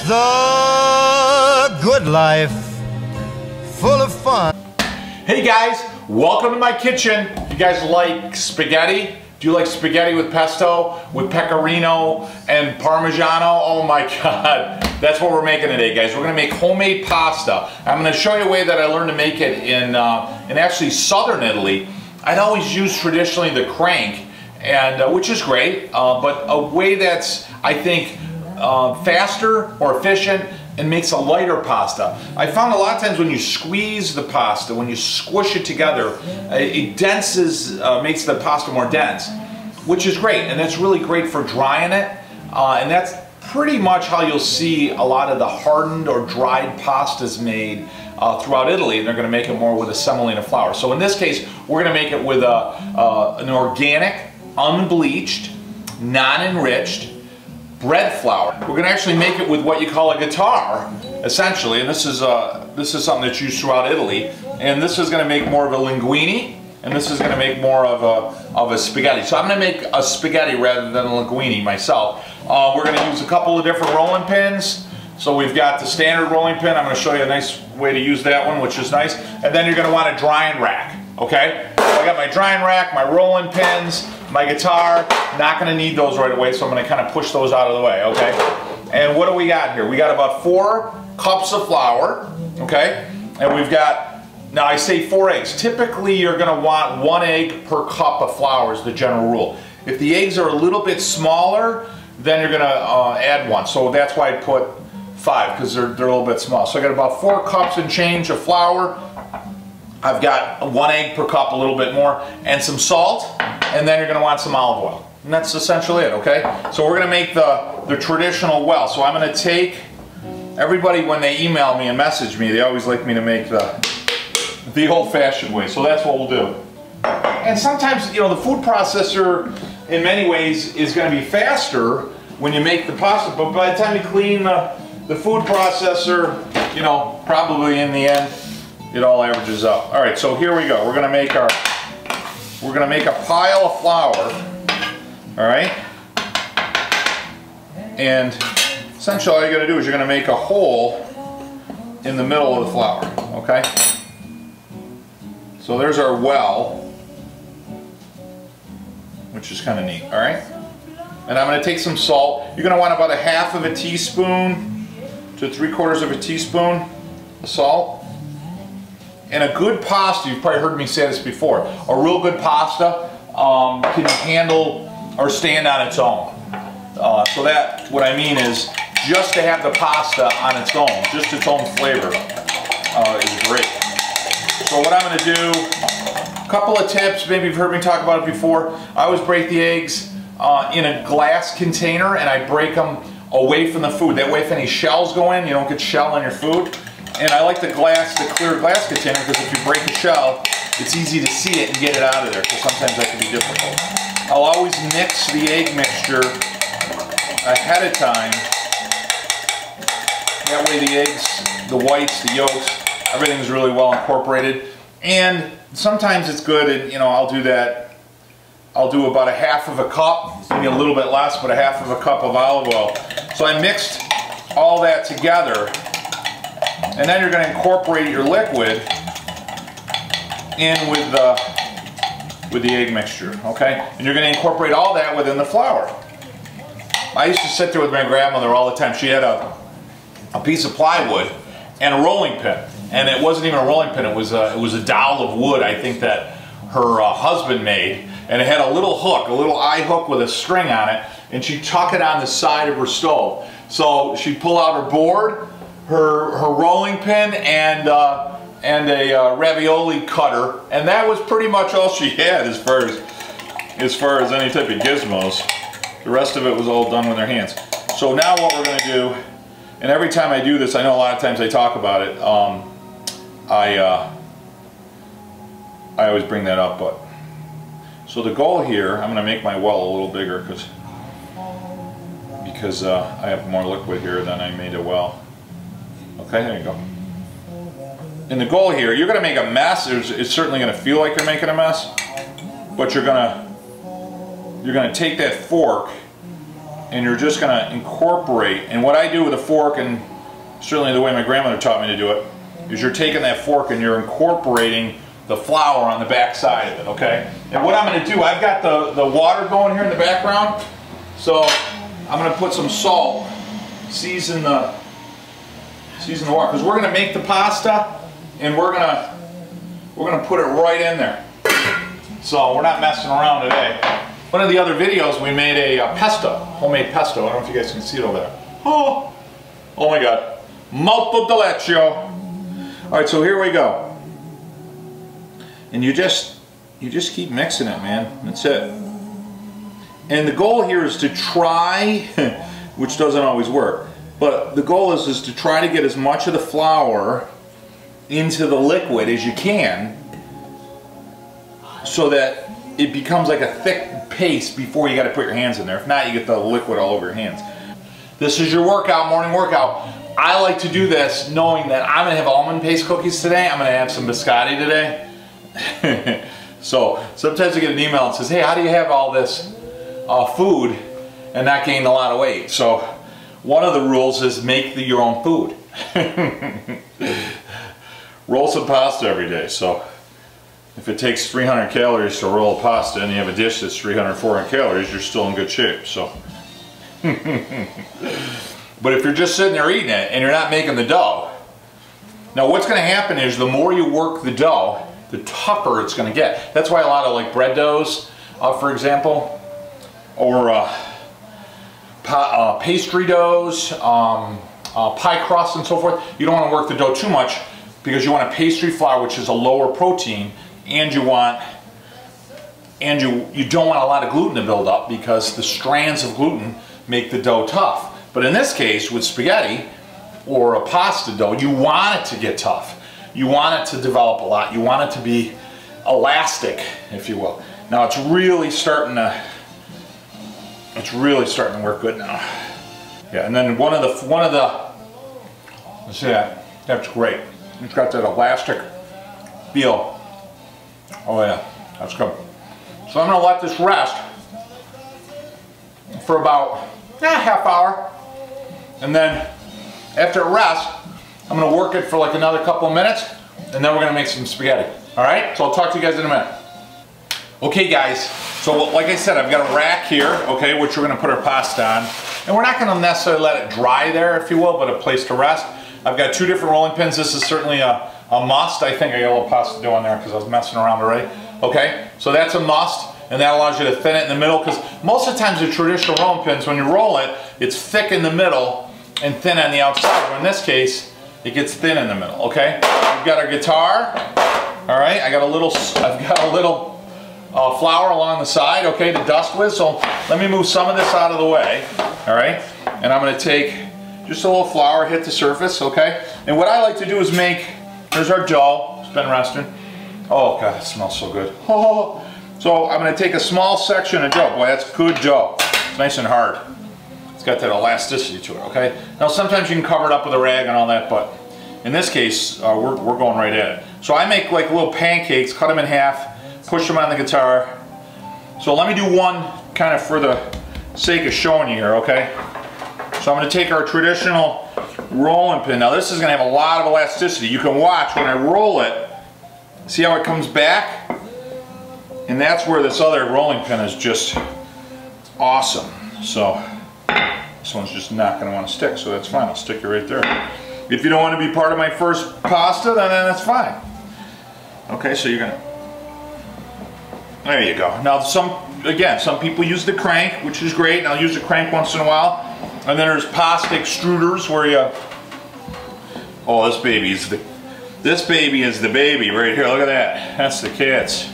the good life, full of fun. Hey guys, welcome to my kitchen. You guys like spaghetti? Do you like spaghetti with pesto, with pecorino and parmigiano? Oh my God, that's what we're making today, guys. We're gonna make homemade pasta. I'm gonna show you a way that I learned to make it in actually southern Italy. I'd always used traditionally the crank, and which is great, but a way that's, I think, faster, more efficient, and makes a lighter pasta. I found a lot of times when you squeeze the pasta, when you squish it together, it denses, makes the pasta more dense, which is great, and that's really great for drying it, and that's pretty much how you'll see a lot of the hardened or dried pastas made throughout Italy, and they're going to make it more with a semolina flour. So in this case, we're going to make it with an organic, unbleached, non-enriched bread flour. We're going to actually make it with what you call a guitar, essentially, and this is something that's used throughout Italy. And this is going to make more of a linguine, and this is going to make more of a spaghetti. So I'm going to make a spaghetti rather than a linguine myself. We're going to use a couple of different rolling pins. So we've got the standard rolling pin. I'm going to show you a nice way to use that one, which is nice. And then you're going to want a drying rack. Okay? So I got my drying rack, my rolling pins, my guitar. Not going to need those right away, so I'm going to kind of push those out of the way, okay? And what do we got here? We got about 4 cups of flour, okay? And we've got, now I say 4 eggs. Typically you're going to want 1 egg per cup of flour is the general rule. If the eggs are a little bit smaller, then you're going to add 1. So that's why I put 5, because they're a little bit small. So I got about 4 cups and change of flour. I've got 1 egg per cup, a little bit more, and some salt, and then you're going to want some olive oil. And that's essentially it, okay? So we're going to make the traditional well. So I'm going to take, everybody when they email me and message me, they always like me to make the old-fashioned way. So that's what we'll do. And sometimes, you know, the food processor in many ways is going to be faster when you make the pasta, but by the time you clean the food processor, you know, probably in the end, it all averages up. All right, so here we go. We're gonna make a pile of flour. All right, and essentially all you're gonna do is you're gonna make a hole in the middle of the flour. Okay. So there's our well, which is kind of neat. All right, and I'm gonna take some salt. You're gonna want about a 1/2 teaspoon to 3/4 of a teaspoon of salt. And a good pasta, you've probably heard me say this before, a real good pasta can handle or stand on its own. So that, what I mean is, just to have the pasta on its own, just its own flavor, is great. So what I'm going to do, a couple of tips, maybe you've heard me talk about it before. I always break the eggs in a glass container, and I break them away from the food. That way if any shells go in, you don't get shell on your food. And I like the clear glass container, because if you break a shell, it's easy to see it and get it out of there, because sometimes that can be difficult. I'll always mix the egg mixture ahead of time. That way the eggs, the whites, the yolks, everything's really well incorporated. And sometimes it's good, and you know, I'll do that. I'll do about a 1/2 cup, maybe a little bit less, but a 1/2 cup of olive oil. So I mixed all that together. And then you're going to incorporate your liquid in with the egg mixture, okay? And you're going to incorporate all that within the flour. I used to sit there with my grandmother all the time. She had a piece of plywood and a rolling pin, and it wasn't even a rolling pin. It was a dowel of wood, I think, that her husband made, and it had a little hook, a little eye hook with a string on it, and she'd tuck it on the side of her stove. So she'd pull out her board, her rolling pin, and a ravioli cutter, and that was pretty much all she had as far as any type of gizmos. The rest of it was all done with her hands. So now what we're going to do, and every time I do this, I know a lot of times I talk about it, I always bring that up, but so the goal here, I'm going to make my well a little bigger because I have more liquid here than I made a well. Okay, there you go. And the goal here, you're going to make a mess. It's certainly going to feel like you're making a mess, but you're going to take that fork and you're just going to incorporate. And what I do with a fork, and certainly the way my grandmother taught me to do it, is you're taking that fork and you're incorporating the flour on the back side of it, okay? And what I'm going to do, I've got the water going here in the background, so I'm going to put some salt, season the water, because we're going to make the pasta, and we're going to put it right in there. So we're not messing around today. One of the other videos, we made a pesto, homemade pesto. I don't know if you guys can see it over there. Oh my God, molto deleccio. All right, so here we go. And you just keep mixing it, man. That's it. And the goal here is to try, which doesn't always work, but the goal is to try to get as much of the flour into the liquid as you can, so that it becomes like a thick paste before you got to put your hands in there. If not, you get the liquid all over your hands. This is your workout, morning workout. I like to do this knowing that I'm going to have almond paste cookies today. I'm going to have some biscotti today. So sometimes I get an email that says, hey, how do you have all this food and not gain a lot of weight? So one of the rules is make your own food. Roll some pasta every day. So if it takes 300 calories to roll pasta and you have a dish that's 300, 400 calories, you're still in good shape. So, but if you're just sitting there eating it and you're not making the dough, now what's going to happen is the more you work the dough, the tougher it's going to get. That's why a lot of like bread doughs, for example, or pastry doughs, pie crusts and so forth, you don't want to work the dough too much, because you want a pastry flour, which is a lower protein, and you don't want a lot of gluten to build up, because the strands of gluten make the dough tough. But in this case, with spaghetti or a pasta dough, you want it to get tough. You want it to develop a lot. You want it to be elastic, if you will. Now it's really starting to work good now. Yeah, and then one of the let's see that. That's great. It's got that elastic feel. Oh yeah, that's good. So I'm going to let this rest for about a half hour. And then after it rests, I'm going to work it for like another couple of minutes, and then we're going to make some spaghetti. Alright, so I'll talk to you guys in a minute. Okay guys, so like I said, I've got a rack here, okay, which we're going to put our pasta on. And we're not going to necessarily let it dry there, if you will, but a place to rest. I've got 2 different rolling pins. This is certainly a must. I think I got a little pasta dough in there because I was messing around already. Okay, so that's a must, and that allows you to thin it in the middle, because most of the times the traditional rolling pins, when you roll it, it's thick in the middle and thin on the outside. But in this case, it gets thin in the middle. Okay, we've got our guitar. All right, I've got a little flour along the side, okay, to dust with. So let me move some of this out of the way. All right, and I'm going to take just a little flour, hit the surface, okay? And what I like to do is here's our dough, it's been resting. Oh God, it smells so good. Oh. So I'm going to take a small section of dough. Boy, that's good dough. It's nice and hard. It's got that elasticity to it, okay? Now sometimes you can cover it up with a rag and all that, but in this case, we're going right at it. So I make like little pancakes, cut them in half, push them on the guitar. So let me do one kind of for the sake of showing you here, okay? So I'm going to take our traditional rolling pin. Now this is going to have a lot of elasticity. You can watch when I roll it, see how it comes back? And that's where this other rolling pin is just awesome. So this one's just not going to want to stick, so that's fine. I'll stick it right there. If you don't want to be part of my first pasta, then that's fine. Okay, so you're going to... There you go. Now some people use the crank, which is great, and I'll use the crank once in a while. And then there's pasta extruders where you... Oh, this baby is the baby right here. Look at that. That's the kids.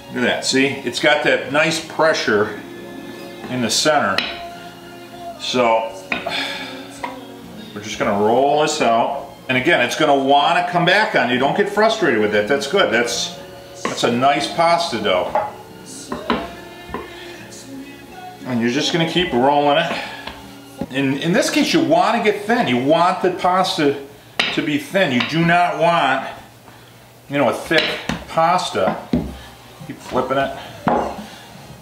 Look at that. See? It's got that nice pressure in the center. So we're just going to roll this out. And again, it's going to want to come back on you. Don't get frustrated with that. That's good. That's a nice pasta dough. And you're just going to keep rolling it. In this case, you want to get thin. You want the pasta to be thin. You do not want, a thick pasta. Keep flipping it.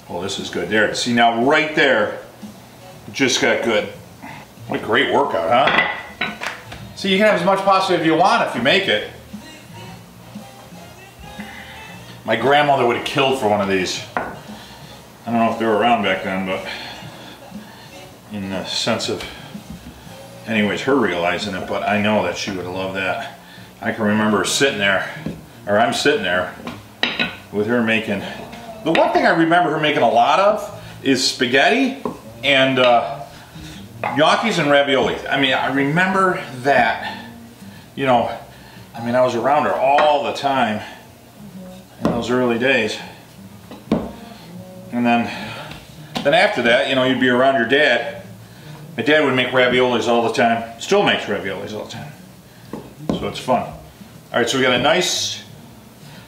Oh, this is good. There. See, now right there, It just got good. What a great workout, huh? So you can have as much pasta as you want if you make it. My grandmother would have killed for one of these. I don't know if they were around back then, but in the sense of, anyways, her realizing it, but I know that she would have loved that. I can remember her sitting there, or I'm sitting there with her making, the one thing I remember her making a lot of is spaghetti and gnocchis and ravioli. I mean, I remember that, you know, I mean, I was around her all the time in those early days. And then after that, you know, you'd be around your dad. My dad would make raviolis all the time. Still makes raviolis all the time. So it's fun. All right, so we got a nice,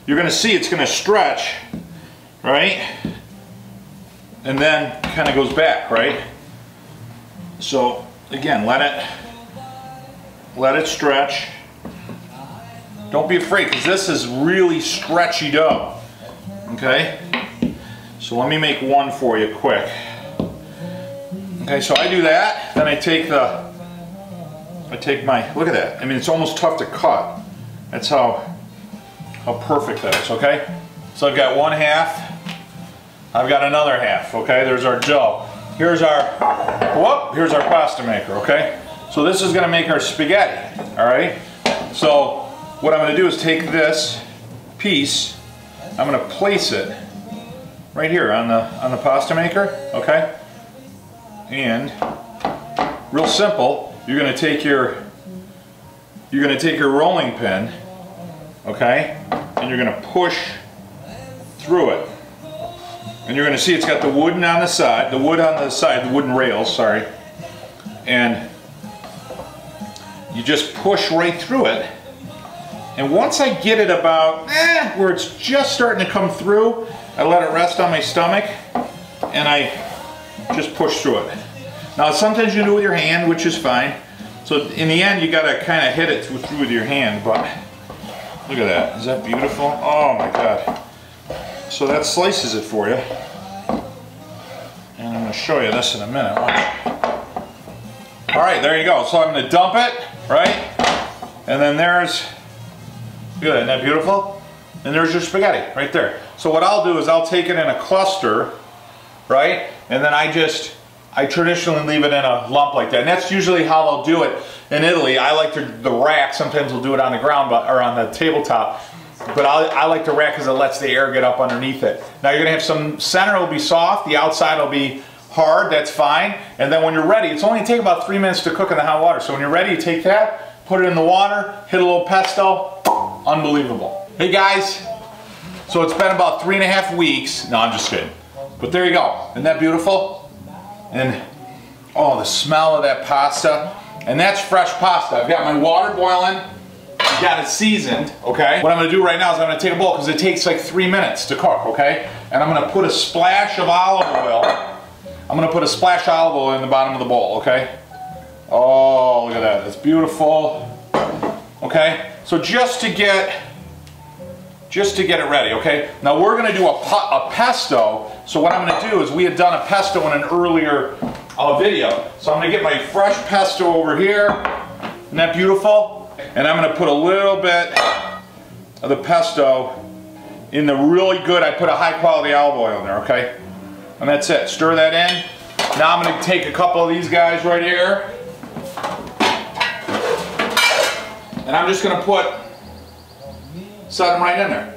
you're gonna see it's gonna stretch, right? And then kind of goes back, right? So again, let it stretch. Don't be afraid, because this is really stretchy dough, okay? So let me make one for you quick. Okay, so I do that, then I take my, look at that. I mean, it's almost tough to cut. That's how perfect that is, okay? So I've got one half, I've got another half, okay? There's our dough. Here's our pasta maker, okay? So this is gonna make our spaghetti, all right? So what I'm gonna do is take this piece, I'm gonna place it right here on the pasta maker, okay? And real simple, you're gonna take your rolling pin, okay? And you're gonna push through it. And you're gonna see it's got the wooden on the side, the wooden rails, sorry. And you just push right through it. And once I get it about where it's just starting to come through, I let it rest on my stomach and I just push through it. Now sometimes you do it with your hand, which is fine. So in the end you gotta kind of hit it through with your hand, but look at that. Is that beautiful? Oh my God. So that slices it for you. And I'm gonna show you this in a minute. Watch. All right, there you go. So I'm gonna dump it, right? And then there's, look at that, isn't that beautiful? And there's your spaghetti right there. So what I'll do is I'll take it in a cluster, right? And then I traditionally leave it in a lump like that. And that's usually how they'll do it in Italy. I like the rack. Sometimes they'll do it on the ground, or on the tabletop. But I like the rack because it lets the air get up underneath it. Now you're gonna have some center will be soft, the outside will be hard, that's fine. And then when you're ready, it's only take about 3 minutes to cook in the hot water. So when you're ready, you take that, put it in the water, hit a little pesto, unbelievable. Hey guys, so it's been about 3.5 weeks. No, I'm just kidding. But there you go, isn't that beautiful? And oh, the smell of that pasta. And that's fresh pasta. I've got my water boiling. Got it seasoned, okay? What I'm gonna do right now is I'm gonna take a bowl, because it takes like 3 minutes to cook, okay? And I'm gonna put a splash of olive oil. I'm gonna put a splash of olive oil in the bottom of the bowl, okay? Oh, look at that, it's beautiful. Okay, so just to get it ready, okay? Now we're gonna do a pesto. So what I'm gonna do is, we had done a pesto in an earlier video. So I'm gonna get my fresh pesto over here. Isn't that beautiful? And I'm gonna put a little bit of the pesto in the really good, I put a high quality olive oil in there, okay? And that's it, stir that in. Now I'm gonna take a couple of these guys right here. And I'm just gonna set them right in there.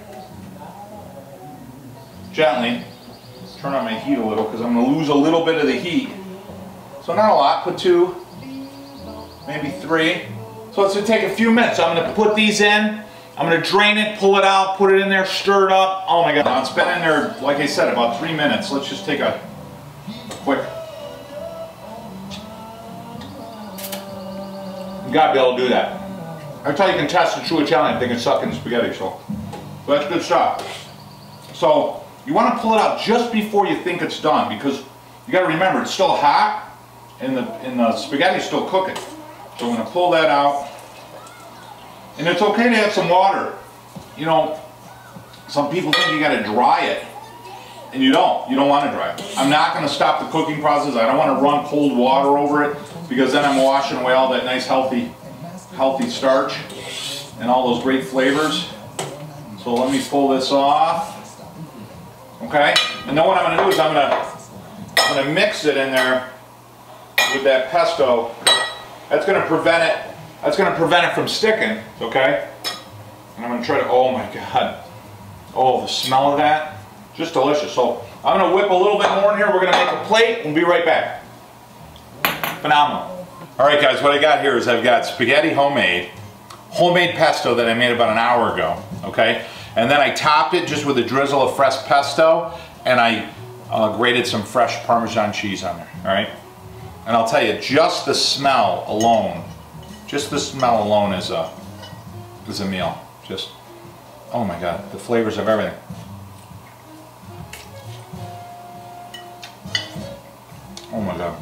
Gently, turn on my heat a little, because I'm gonna lose a little bit of the heat. So not a lot, put 2, maybe 3. So it's gonna take a few minutes. I'm gonna put these in, I'm gonna drain it, pull it out, put it in there, stir it up. Oh my God, now it's been in there, like I said, about 3 minutes. Let's just take a quick. You gotta be able to do that. That's how you can test a true Italian. They can suck in spaghetti, so that's good stuff. So you wanna pull it out just before you think it's done, because you gotta remember, it's still hot and the spaghetti's still cooking. So I'm going to pull that out. And it's okay to have some water. You know, some people think you got to dry it and you don't want to dry it. I'm not going to stop the cooking process. I don't want to run cold water over it because then I'm washing away all that nice healthy starch and all those great flavors. So let me pull this off. Okay, and then what I'm going to do is I'm going to mix it in there with that pesto. That's going to prevent it. That's going to prevent it from sticking. Okay, and I'm going to try to. Oh my God! Oh, the smell of that, just delicious. So I'm going to whip a little bit more in here. We're going to make a plate. We'll be right back. Phenomenal. All right, guys. What I got here is I've got spaghetti homemade pesto that I made about an hour ago. Okay. And then I topped it just with a drizzle of fresh pesto, and I grated some fresh Parmesan cheese on there, all right? And I'll tell you, just the smell alone is a meal. Just, oh my God, the flavors of everything. Oh my God.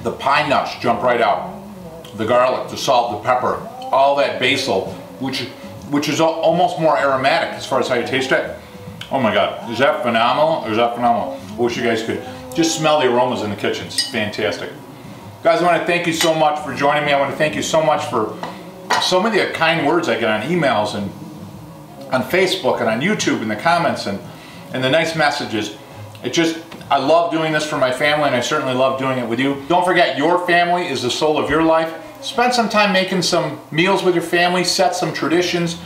The pine nuts jump right out. The garlic, the salt, the pepper, all that basil, which is almost more aromatic as far as how you taste it. Oh my God, is that phenomenal? Is that phenomenal? I wish you guys could just smell the aromas in the kitchen. It's fantastic. Guys, I want to thank you so much for joining me. I want to thank you so much for so many of the kind words I get on emails and on Facebook and on YouTube in the comments and the nice messages. I love doing this for my family, and I certainly love doing it with you. Don't forget, your family is the soul of your life. Spend some time making some meals with your family, set some traditions,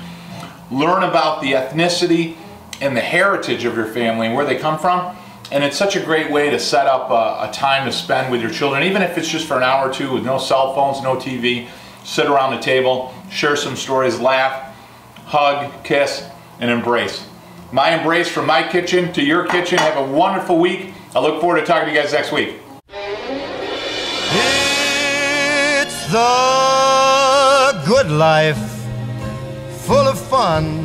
learn about the ethnicity and the heritage of your family and where they come from. And it's such a great way to set up a time to spend with your children, even if it's just for an hour or two with no cell phones, no TV. Sit around the table, share some stories, laugh, hug, kiss, and embrace. My embrace from my kitchen to your kitchen. Have a wonderful week. I look forward to talking to you guys next week. It's the good life, full of fun.